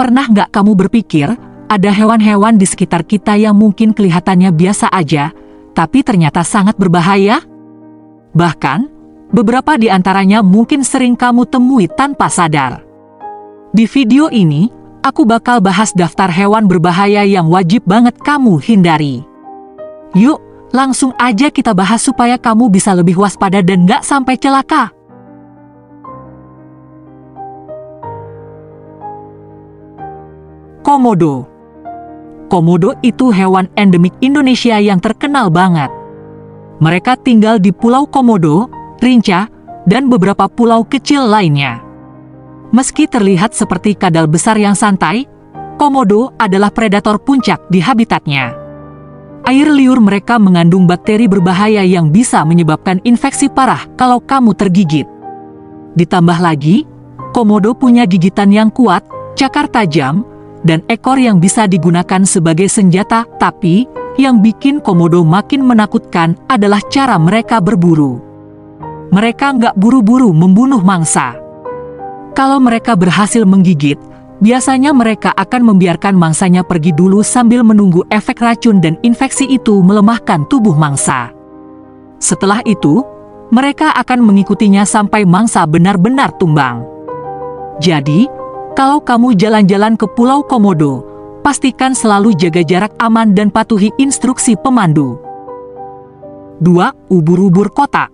Pernah nggak kamu berpikir, ada hewan-hewan di sekitar kita yang mungkin kelihatannya biasa aja, tapi ternyata sangat berbahaya? Bahkan, beberapa di antaranya mungkin sering kamu temui tanpa sadar. Di video ini, aku bakal bahas daftar hewan berbahaya yang wajib banget kamu hindari. Yuk, langsung aja kita bahas supaya kamu bisa lebih waspada dan nggak sampai celaka. Komodo. Komodo itu hewan endemik Indonesia yang terkenal banget. Mereka tinggal di Pulau Komodo, Rinca, dan beberapa pulau kecil lainnya. Meski terlihat seperti kadal besar yang santai, komodo adalah predator puncak di habitatnya. Air liur mereka mengandung bakteri berbahaya yang bisa menyebabkan infeksi parah kalau kamu tergigit. Ditambah lagi, komodo punya gigitan yang kuat, cakar tajam, dan ekor yang bisa digunakan sebagai senjata, tapi yang bikin komodo makin menakutkan adalah cara mereka berburu. Mereka nggak buru-buru membunuh mangsa. Kalau mereka berhasil menggigit, biasanya mereka akan membiarkan mangsanya pergi dulu sambil menunggu efek racun dan infeksi itu melemahkan tubuh mangsa. Setelah itu, mereka akan mengikutinya sampai mangsa benar-benar tumbang. Jadi, kalau kamu jalan-jalan ke Pulau Komodo, pastikan selalu jaga jarak aman dan patuhi instruksi pemandu. 2. Ubur-ubur kotak.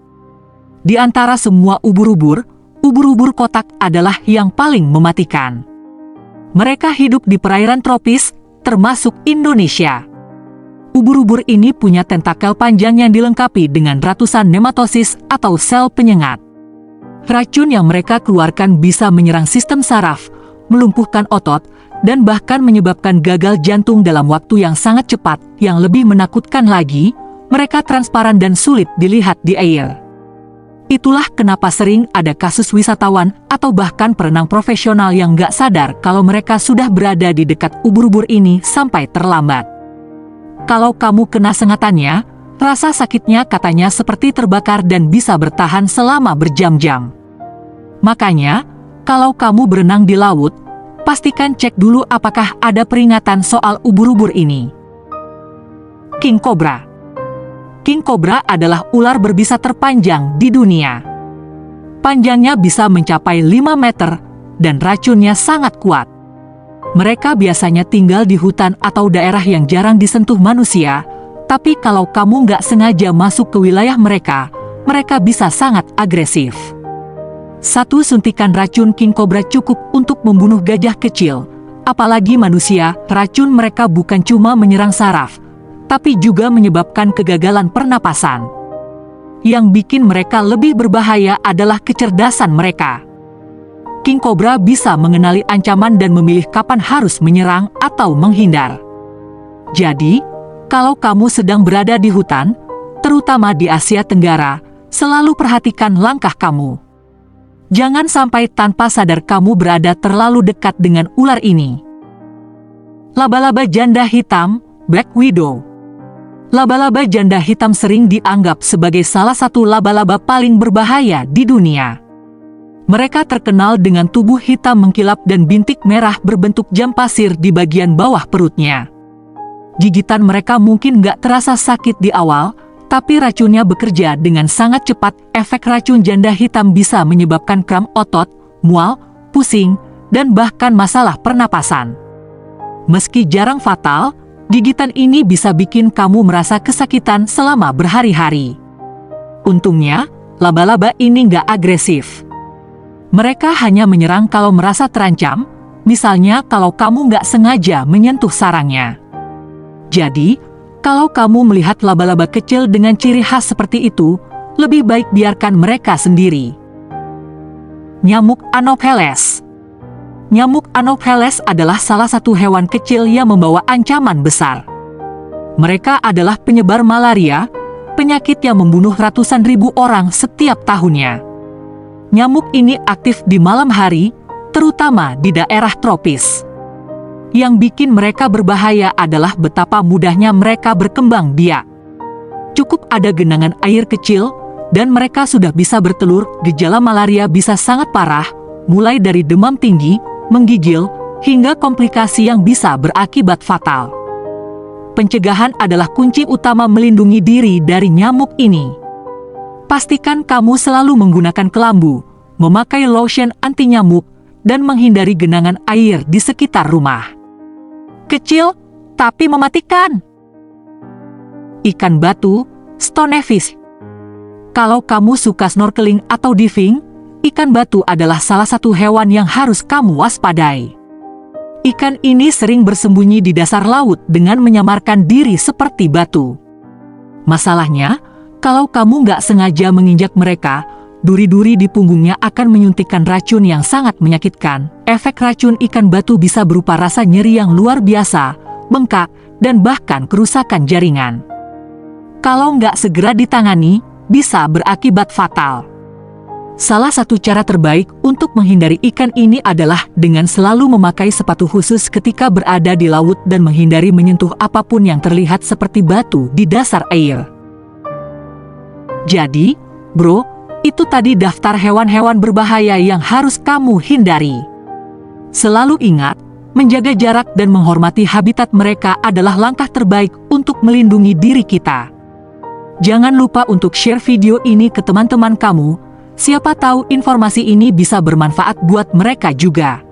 Di antara semua ubur-ubur kotak adalah yang paling mematikan. Mereka hidup di perairan tropis, termasuk Indonesia. Ubur-ubur ini punya tentakel panjang yang dilengkapi dengan ratusan nematosis atau sel penyengat. Racun yang mereka keluarkan bisa menyerang sistem saraf, melumpuhkan otot, dan bahkan menyebabkan gagal jantung dalam waktu yang sangat cepat. Yang lebih menakutkan lagi, mereka transparan dan sulit dilihat di air. Itulah kenapa sering ada kasus wisatawan atau bahkan perenang profesional yang nggak sadar kalau mereka sudah berada di dekat ubur-ubur ini sampai terlambat. Kalau kamu kena sengatannya, rasa sakitnya katanya seperti terbakar dan bisa bertahan selama berjam-jam. Makanya, kalau kamu berenang di laut, pastikan cek dulu apakah ada peringatan soal ubur-ubur ini. King Cobra. King Cobra adalah ular berbisa terpanjang di dunia. Panjangnya bisa mencapai 5 meter dan racunnya sangat kuat. Mereka biasanya tinggal di hutan atau daerah yang jarang disentuh manusia, tapi kalau kamu nggak sengaja masuk ke wilayah mereka, mereka bisa sangat agresif. Satu suntikan racun King Cobra cukup untuk membunuh gajah kecil. Apalagi manusia, racun mereka bukan cuma menyerang saraf, tapi juga menyebabkan kegagalan pernapasan. Yang bikin mereka lebih berbahaya adalah kecerdasan mereka. King Cobra bisa mengenali ancaman dan memilih kapan harus menyerang atau menghindar. Jadi, kalau kamu sedang berada di hutan, terutama di Asia Tenggara, selalu perhatikan langkah kamu. Jangan sampai tanpa sadar kamu berada terlalu dekat dengan ular ini. Laba-laba janda hitam, Black Widow. Laba-laba janda hitam sering dianggap sebagai salah satu laba-laba paling berbahaya di dunia. Mereka terkenal dengan tubuh hitam mengkilap dan bintik merah berbentuk jam pasir di bagian bawah perutnya. Gigitan mereka mungkin nggak terasa sakit di awal, tapi racunnya bekerja dengan sangat cepat. Efek racun janda hitam bisa menyebabkan kram otot, mual, pusing, dan bahkan masalah pernapasan. Meski jarang fatal, gigitan ini bisa bikin kamu merasa kesakitan selama berhari-hari. Untungnya, laba-laba ini nggak agresif. Mereka hanya menyerang kalau merasa terancam, misalnya kalau kamu nggak sengaja menyentuh sarangnya. Jadi, kalau kamu melihat laba-laba kecil dengan ciri khas seperti itu, lebih baik biarkan mereka sendiri. Nyamuk Anopheles. Nyamuk Anopheles adalah salah satu hewan kecil yang membawa ancaman besar. Mereka adalah penyebar malaria, penyakit yang membunuh ratusan ribu orang setiap tahunnya. Nyamuk ini aktif di malam hari, terutama di daerah tropis. Yang bikin mereka berbahaya adalah betapa mudahnya mereka berkembang biak. Cukup ada genangan air kecil, dan mereka sudah bisa bertelur. Gejala malaria bisa sangat parah, mulai dari demam tinggi, menggigil, hingga komplikasi yang bisa berakibat fatal. Pencegahan adalah kunci utama melindungi diri dari nyamuk ini. Pastikan kamu selalu menggunakan kelambu, memakai lotion anti nyamuk, dan menghindari genangan air di sekitar rumah. Kecil, tapi mematikan. Ikan batu, stonefish. Kalau kamu suka snorkeling atau diving, ikan batu adalah salah satu hewan yang harus kamu waspadai. Ikan ini sering bersembunyi di dasar laut dengan menyamarkan diri seperti batu. Masalahnya, kalau kamu nggak sengaja menginjak mereka, duri-duri di punggungnya akan menyuntikkan racun yang sangat menyakitkan. Efek racun ikan batu bisa berupa rasa nyeri yang luar biasa, bengkak, dan bahkan kerusakan jaringan. Kalau nggak segera ditangani, bisa berakibat fatal. Salah satu cara terbaik untuk menghindari ikan ini adalah dengan selalu memakai sepatu khusus ketika berada di laut dan menghindari menyentuh apapun yang terlihat seperti batu di dasar air. Jadi, bro, itu tadi daftar hewan-hewan berbahaya yang harus kamu hindari. Selalu ingat, menjaga jarak dan menghormati habitat mereka adalah langkah terbaik untuk melindungi diri kita. Jangan lupa untuk share video ini ke teman-teman kamu, siapa tahu informasi ini bisa bermanfaat buat mereka juga.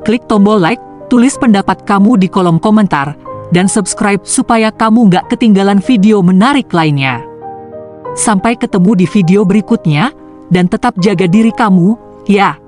Klik tombol like, tulis pendapat kamu di kolom komentar, dan subscribe supaya kamu nggak ketinggalan video menarik lainnya. Sampai ketemu di video berikutnya, dan tetap jaga diri kamu, ya.